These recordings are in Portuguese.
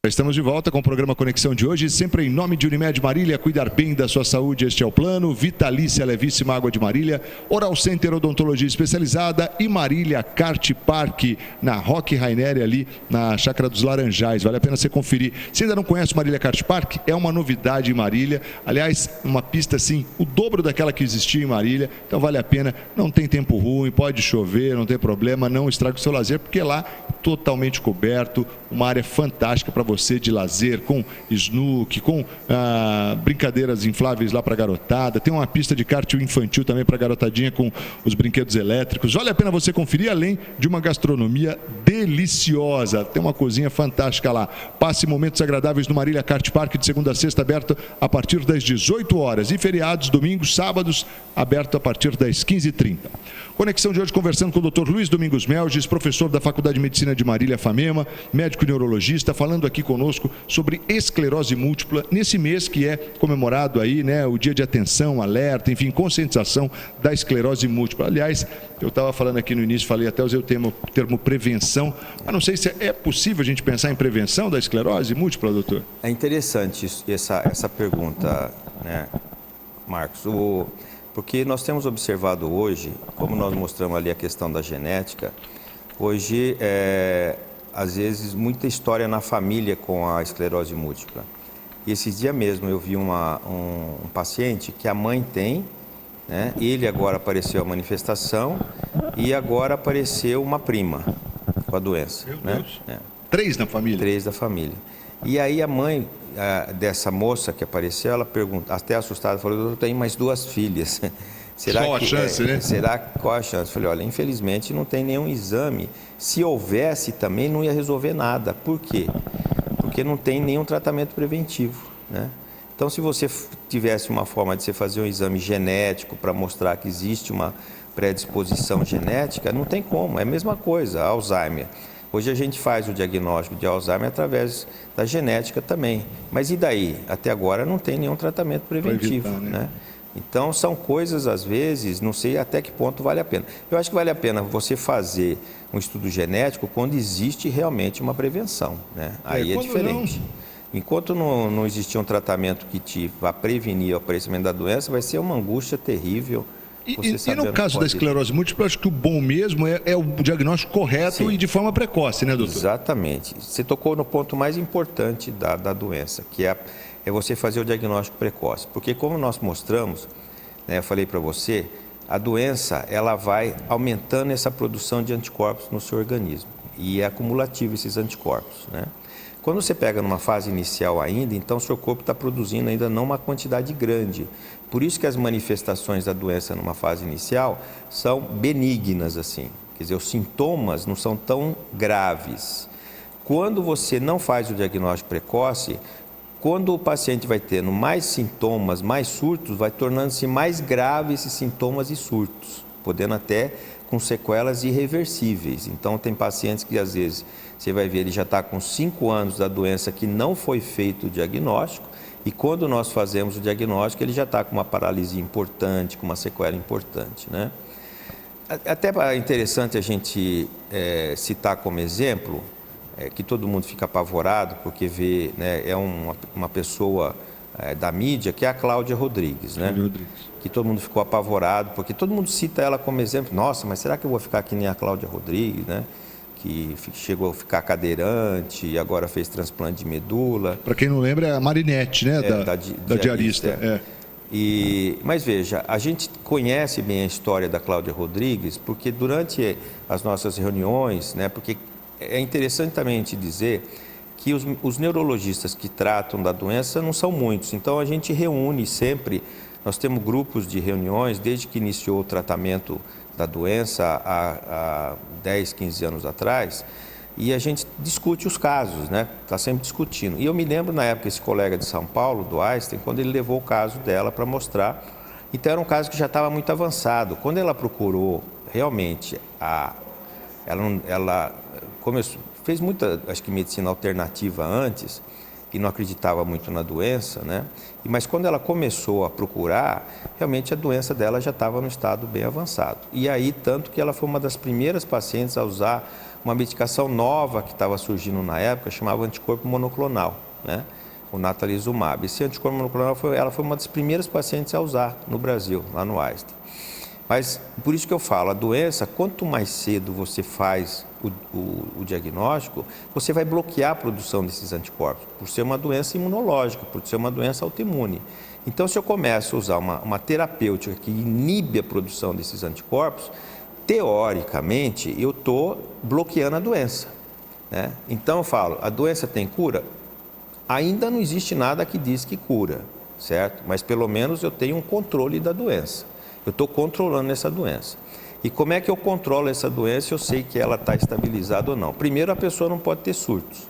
Estamos de volta com o programa Conexão de hoje, sempre em nome de Unimed Marília, cuidar bem da sua saúde, este é o plano. Vitalícia Levíssima Água de Marília, Oral Center Odontologia Especializada e Marília Kart Park, na Roque Rainieri, ali na Chácara dos Laranjais. Vale a pena você conferir. Se ainda não conhece o Marília Kart Park, é uma novidade em Marília. Aliás, uma pista assim, o dobro daquela que existia em Marília. Então vale a pena, não tem tempo ruim, pode chover, não tem problema, não estrague o seu lazer, porque lá totalmente coberto, uma área fantástica para você de lazer, com snook, com brincadeiras infláveis lá para a garotada. Tem uma pista de kart infantil também para a garotadinha com os brinquedos elétricos. Vale a pena você conferir, além de uma gastronomia deliciosa. Tem uma cozinha fantástica lá. Passe momentos agradáveis no Marília Kart Park, de segunda a sexta, aberto a partir das 18 horas. E feriados, domingos, sábados, aberto a partir das 15h30. Conexão de hoje conversando com o Dr. Luiz Domingos Melges, professor da Faculdade de Medicina de Marília FAMEMA, médico e neurologista, falando aqui conosco sobre esclerose múltipla, nesse mês que é comemorado aí, né, o dia de atenção, alerta, enfim, conscientização da esclerose múltipla. Aliás, eu estava falando aqui no início, falei até usei o termo prevenção, mas não sei se é possível a gente pensar em prevenção da esclerose múltipla, doutor? É interessante essa pergunta, né, Marcos, porque nós temos observado hoje, como nós mostramos ali a questão da genética, hoje, às vezes, muita história na família com a esclerose múltipla. E esses dias mesmo eu vi um paciente que a mãe tem, né? Ele agora apareceu a manifestação e agora apareceu uma prima com a doença. Meu né? Deus. 3 na família? 3 da família. E aí a mãe dessa moça que apareceu, ela pergunta, até assustada, falou: eu tenho mais 2 filhas. Qual a chance, né? Qual a chance? Eu falei: olha, infelizmente não tem nenhum exame. Se houvesse também não ia resolver nada. Por quê? Porque não tem nenhum tratamento preventivo, né? Então, se você tivesse uma forma de você fazer um exame genético para mostrar que existe uma predisposição genética, não tem como. É a mesma coisa, Alzheimer. Hoje a gente faz o diagnóstico de Alzheimer através da genética também. Mas e daí? Até agora não tem nenhum tratamento preventivo, evitar, né? Então, são coisas, às vezes, não sei até que ponto vale a pena. Eu acho que vale a pena você fazer um estudo genético quando existe realmente uma prevenção, né? Aí é diferente. Enquanto não existir um tratamento que te vá prevenir o aparecimento da doença, vai ser uma angústia terrível. E no caso da esclerose múltipla, acho que o bom mesmo é o diagnóstico correto. Sim. E de forma precoce, né, doutor? Exatamente. Você tocou no ponto mais importante da doença, que é você fazer o diagnóstico precoce. Porque como nós mostramos, né, eu falei para você, a doença ela vai aumentando essa produção de anticorpos no seu organismo. E é acumulativo esses anticorpos, né? Quando você pega numa fase inicial ainda, então o seu corpo está produzindo ainda não uma quantidade grande. Por isso que as manifestações da doença numa fase inicial são benignas, assim. Quer dizer, os sintomas não são tão graves. Quando você não faz o diagnóstico precoce, quando o paciente vai tendo mais sintomas, mais surtos, vai tornando-se mais graves esses sintomas e surtos, podendo até com sequelas irreversíveis. Então, tem pacientes que, às vezes, você vai ver, ele já está com 5 anos da doença que não foi feito o diagnóstico, e quando nós fazemos o diagnóstico, ele já está com uma paralisia importante, com uma sequela importante, né? Até é interessante a gente citar como exemplo, que todo mundo fica apavorado, porque vê, né, uma pessoa da mídia, que é a Cláudia Rodrigues, né? Que todo mundo ficou apavorado, porque todo mundo cita ela como exemplo. Nossa, mas será que eu vou ficar que nem a Cláudia Rodrigues, né? Que chegou a ficar cadeirante e agora fez transplante de medula. Para quem não lembra, é a Marinette, né? Da diarista. Mas veja, a gente conhece bem a história da Cláudia Rodrigues, porque durante as nossas reuniões, né? Porque é interessante também a gente dizer que os neurologistas que tratam da doença não são muitos. Então, a gente reúne sempre, nós temos grupos de reuniões, desde que iniciou o tratamento da doença há 10, 15 anos atrás, e a gente discute os casos, né? Está sempre discutindo. E eu me lembro, na época, esse colega de São Paulo, do Einstein, quando ele levou o caso dela para mostrar. Então, era um caso que já estava muito avançado. Quando ela procurou, realmente, ela começou, fez muita, acho que, medicina alternativa antes, e não acreditava muito na doença, né? Mas quando ela começou a procurar, realmente a doença dela já estava no estado bem avançado. E aí, tanto que ela foi uma das primeiras pacientes a usar uma medicação nova que estava surgindo na época, chamava anticorpo monoclonal, né? O natalizumab. Esse anticorpo monoclonal, ela foi uma das primeiras pacientes a usar no Brasil, lá no Einstein. Mas, por isso que eu falo, a doença, quanto mais cedo você faz o diagnóstico, você vai bloquear a produção desses anticorpos, por ser uma doença imunológica, por ser uma doença autoimune. Então, se eu começo a usar uma terapêutica que inibe a produção desses anticorpos, teoricamente, eu estou bloqueando a doença, né? Então, eu falo, a doença tem cura? Ainda não existe nada que diz que cura, certo? Mas, pelo menos, eu tenho um controle da doença. Eu estou controlando essa doença. E como é que eu controlo essa doença? Eu sei que ela está estabilizada ou não. Primeiro, a pessoa não pode ter surtos.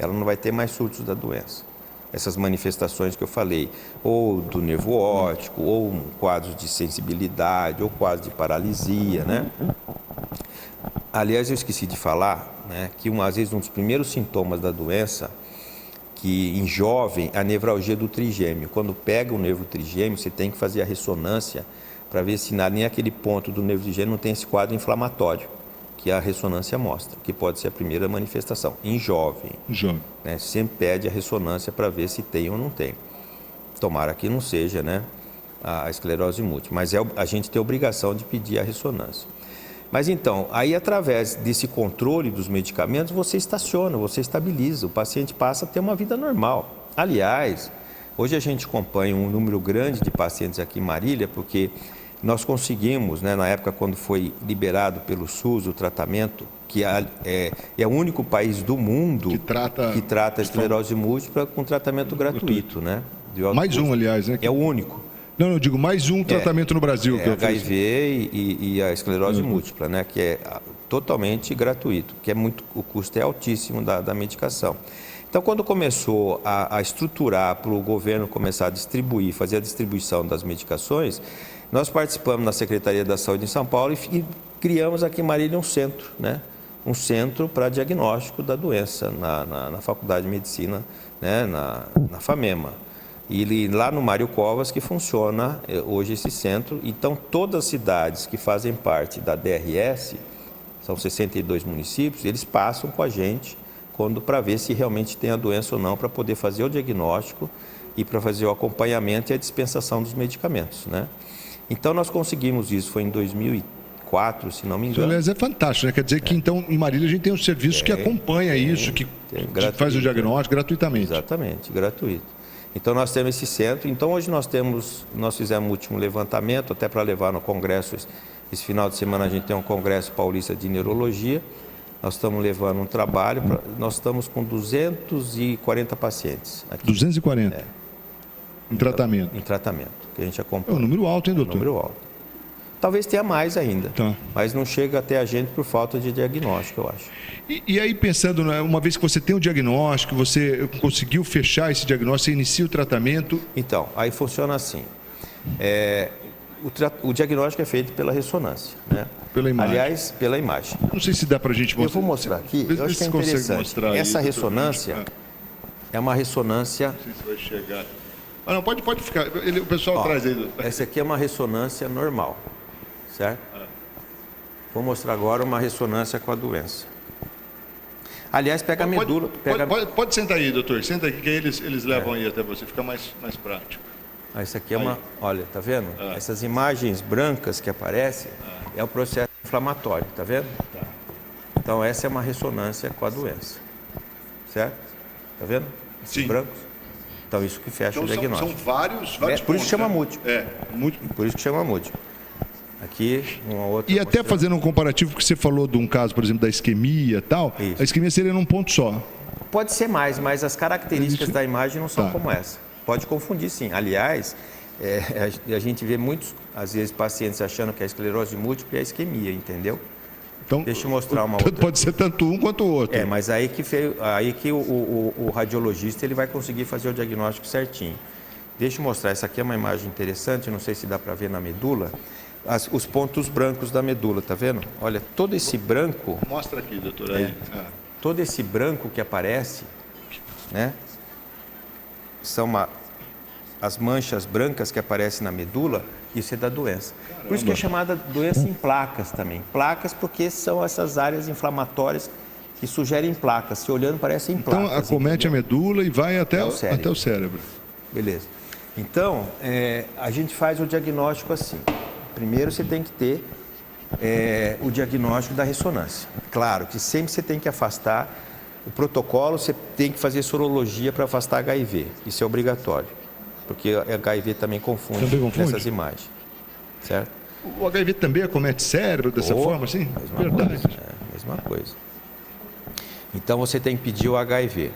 Ela não vai ter mais surtos da doença. Essas manifestações que eu falei, ou do nervo óptico, ou quadros de sensibilidade, ou quadros de paralisia, né? Aliás, eu esqueci de falar, né, que às vezes um dos primeiros sintomas da doença, que em jovem, a nevralgia do trigêmeo. Quando pega o nervo trigêmeo, você tem que fazer a ressonância para ver se nem aquele ponto do nervo trigêmeo não tem esse quadro inflamatório, que a ressonância mostra, que pode ser a primeira manifestação, em jovem. Né? Sempre pede a ressonância para ver se tem ou não tem. Tomara que não seja, né, a esclerose múltipla, mas a gente tem a obrigação de pedir a ressonância. Mas então, aí através desse controle dos medicamentos, você estaciona, você estabiliza, o paciente passa a ter uma vida normal. Aliás, hoje a gente acompanha um número grande de pacientes aqui em Marília, porque nós conseguimos, né, na época quando foi liberado pelo SUS o tratamento, que é o único país do mundo que trata a esclerose múltipla com tratamento gratuito, né? Mais um, aliás, né? É o único. Não, eu digo mais um tratamento no Brasil. Que HIV e a esclerose múltipla, né? Que é totalmente gratuito, que o custo é altíssimo da medicação. Então, quando começou a estruturar para o governo começar a distribuir, fazer a distribuição das medicações, nós participamos na Secretaria da Saúde em São Paulo e criamos aqui em Marília um centro, né? Um centro para diagnóstico da doença na Faculdade de Medicina, né? na FAMEMA. E lá no Mário Covas que funciona hoje esse centro. Então, todas as cidades que fazem parte da DRS, são 62 municípios, eles passam com a gente para ver se realmente tem a doença ou não, para poder fazer o diagnóstico e para fazer o acompanhamento e a dispensação dos medicamentos, né? Então, nós conseguimos isso, foi em 2004, se não me engano. Aliás, é fantástico, né? Quer dizer que, então, em Marília a gente tem um serviço que acompanha isso, que faz o diagnóstico gratuitamente. Exatamente, gratuito. Então, nós temos esse centro. Então, hoje nós fizemos o último levantamento, até para levar no congresso. Esse final de semana a gente tem um congresso paulista de neurologia. Nós estamos levando um trabalho, nós estamos com 240 pacientes aqui. 240? Em tratamento? Em tratamento, que a gente acompanha. É um número alto, hein, doutor? É um número alto. Talvez tenha mais ainda, mas não chega até a gente por falta de diagnóstico, eu acho. E aí, pensando, uma vez que você tem o diagnóstico, você conseguiu fechar esse diagnóstico, você inicia o tratamento? Então, aí funciona assim. O diagnóstico é feito pela ressonância, né? Pela imagem. Aliás, pela imagem. Não sei se dá para a gente mostrar. Eu vou mostrar aqui, eu acho que é interessante. Essa ressonância é uma ressonância... Não sei se vai chegar. Ah, não, pode ficar. O pessoal traz aí. Essa aqui é uma ressonância normal, certo? Vou mostrar agora uma ressonância com a doença. Aliás, pega a medula... Pode sentar aí, doutor. Senta aqui que eles levam aí até você. Fica mais prático. Essa aqui é uma... Olha, tá vendo? Essas imagens brancas que aparecem é o processo inflamatório, tá vendo? Então, essa é uma ressonância com a doença. Certo? Tá vendo? Esses brancos. Então, isso que fecha o diagnóstico. São vários pontos. Por isso que chama múltiplo. Múltiplo. Por isso que chama múltiplo. Aqui, uma outra... E até fazendo um comparativo, que você falou de um caso, por exemplo, da isquemia e tal, a isquemia seria num ponto só. Pode ser mais, mas as características da imagem não são como essa. Pode confundir, sim. Aliás, a gente vê muitos, às vezes, pacientes achando que a esclerose múltipla é a isquemia, entendeu? Então, deixa eu mostrar uma outra. Pode ser tanto um quanto o outro. Mas aí que o radiologista ele vai conseguir fazer o diagnóstico certinho. Deixa eu mostrar. Essa aqui é uma imagem interessante, não sei se dá para ver na medula. Os pontos brancos da medula, tá vendo? Olha, todo esse branco... Mostra aqui, doutor. Todo esse branco que aparece, né? as manchas brancas que aparecem na medula, isso é da doença. Por isso que é chamada doença em placas também. Placas porque são essas áreas inflamatórias que sugerem placas. Se olhando, parecem placas. Então, acomete a medula e vai até o cérebro. Beleza. Então, a gente faz o diagnóstico assim. Primeiro, você tem que ter o diagnóstico da ressonância. Claro que sempre você tem que afastar o protocolo, você tem que fazer sorologia para afastar HIV. Isso é obrigatório, porque HIV também confunde essas imagens. Certo? O HIV também acomete cérebro dessa forma, assim? Verdade. Mesma coisa. Então, você tem que pedir o HIV.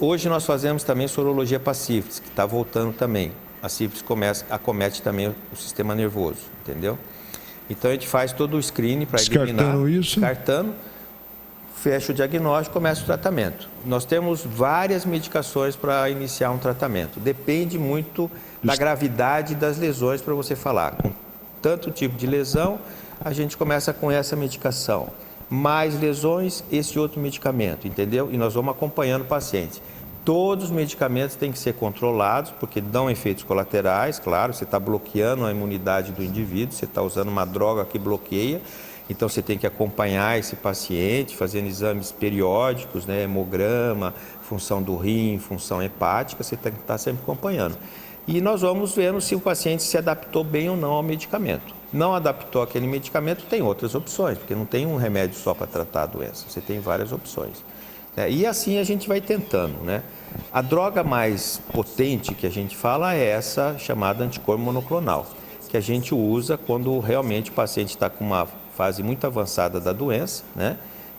Hoje nós fazemos também sorologia para sífilis, que está voltando também. A sífilis acomete também o sistema nervoso, entendeu? Então a gente faz todo o screening para eliminar. Descartando, fecha o diagnóstico, começa o tratamento. Nós temos várias medicações para iniciar um tratamento. Depende muito da gravidade das lesões para você falar. Com tanto tipo de lesão, a gente começa com essa medicação. Mais lesões, esse outro medicamento, entendeu? E nós vamos acompanhando o paciente. Todos os medicamentos têm que ser controlados, porque dão efeitos colaterais, claro, você está bloqueando a imunidade do indivíduo, você está usando uma droga que bloqueia, então você tem que acompanhar esse paciente, fazendo exames periódicos, né, hemograma, função do rim, função hepática, você tem que estar sempre acompanhando. E nós vamos vendo se o paciente se adaptou bem ou não ao medicamento. Não adaptou aquele medicamento, tem outras opções, porque não tem um remédio só para tratar a doença, você tem várias opções. E assim a gente vai tentando, né? A droga mais potente que a gente fala é essa chamada anticorpo monoclonal, que a gente usa quando realmente o paciente está com uma fase muito avançada da doença, né?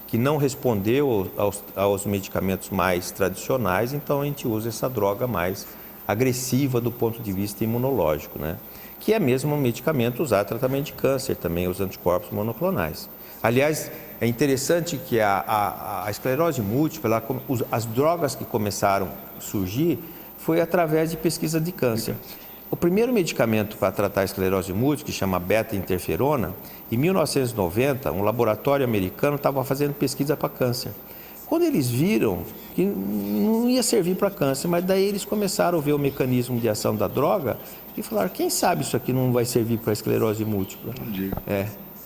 Que não respondeu aos medicamentos mais tradicionais, então a gente usa essa droga mais agressiva do ponto de vista imunológico, né? Que é mesmo um medicamento usado para tratamento de câncer também, os anticorpos monoclonais. Aliás, é interessante que a esclerose múltipla, as drogas que começaram a surgir foi através de pesquisa de câncer. O primeiro medicamento para tratar a esclerose múltipla, que chama beta-interferona, em 1990, um laboratório americano estava fazendo pesquisa para câncer. Quando eles viram que não ia servir para câncer, mas daí eles começaram a ver o mecanismo de ação da droga e falaram, quem sabe isso aqui não vai servir para esclerose múltipla?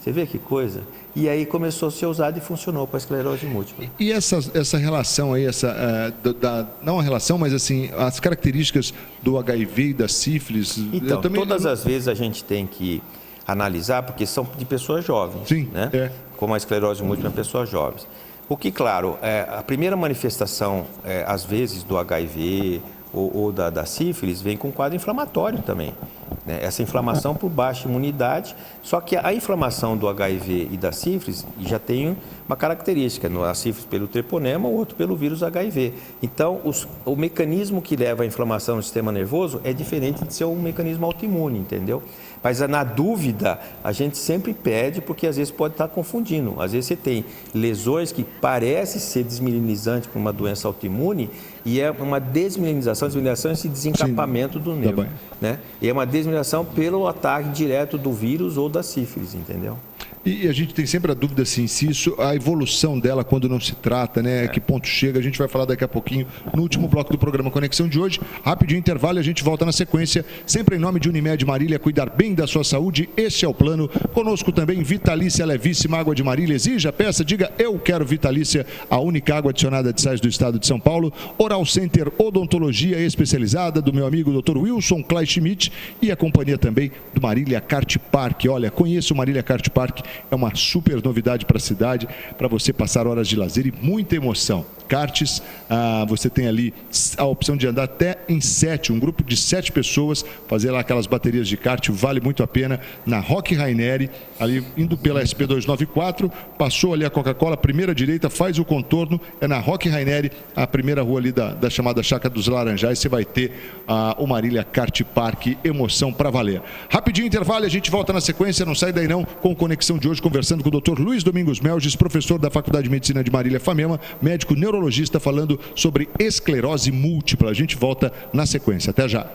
Você vê que coisa? E aí começou a ser usado e funcionou para a esclerose múltipla. E essa relação aí, não a relação, mas assim, as características do HIV e da sífilis... Então, todas as vezes a gente tem que analisar, porque são de pessoas jovens. Sim, né? Como a esclerose múltipla é pessoas jovens. O que, claro, a primeira manifestação, às vezes, do HIV ou da sífilis, vem com quadro inflamatório também. Né? Essa inflamação por baixa imunidade, só que a inflamação do HIV e da sífilis já tem uma característica, a sífilis pelo treponema, o outro pelo vírus HIV. Então, o mecanismo que leva à inflamação do sistema nervoso é diferente de ser um mecanismo autoimune, entendeu? Mas na dúvida, a gente sempre pede, porque às vezes pode estar confundindo. Às vezes você tem lesões que parecem ser desmielinizantes para uma doença autoimune e é uma desmielinização é esse desencapamento do nervo. Né? E é uma desmielinização pelo ataque direto do vírus ou da sífilis, entendeu? E a gente tem sempre a dúvida assim, se isso, a evolução dela quando não se trata, né? Que ponto chega, a gente vai falar daqui a pouquinho no último bloco do programa Conexão de hoje. Rapidinho intervalo e a gente volta na sequência, sempre em nome de Unimed Marília, cuidar bem da sua saúde, esse é o plano. Conosco também Vitalícia Levíssima Água de Marília, exija, peça, diga eu quero Vitalícia, a única água adicionada de sais do estado de São Paulo. Oral Center Odontologia Especializada, do meu amigo Dr. Wilson Kleinschmidt e a companhia também do Marília Kart Park. Olha, conheça o Marília Kart Park, é uma super novidade para a cidade, para você passar horas de lazer e muita emoção. Karts, você tem ali a opção de andar até em 7, um grupo de 7 pessoas, fazer lá aquelas baterias de kart, vale muito a pena, na Roque Raineri, ali indo pela SP 294, passou ali a Coca-Cola, primeira direita, faz o contorno, é na Roque Raineri, a primeira rua ali da chamada Chácara dos Laranjais, você vai ter o Marília Kart Park, emoção para valer. Rapidinho intervalo, a gente volta na sequência, não sai daí não, com Conexão de hoje, conversando com o Dr. Luiz Domingos Melges, professor da Faculdade de Medicina de Marília FAMEMA, médico neurologista, falando sobre esclerose múltipla. A gente volta na sequência. Até já.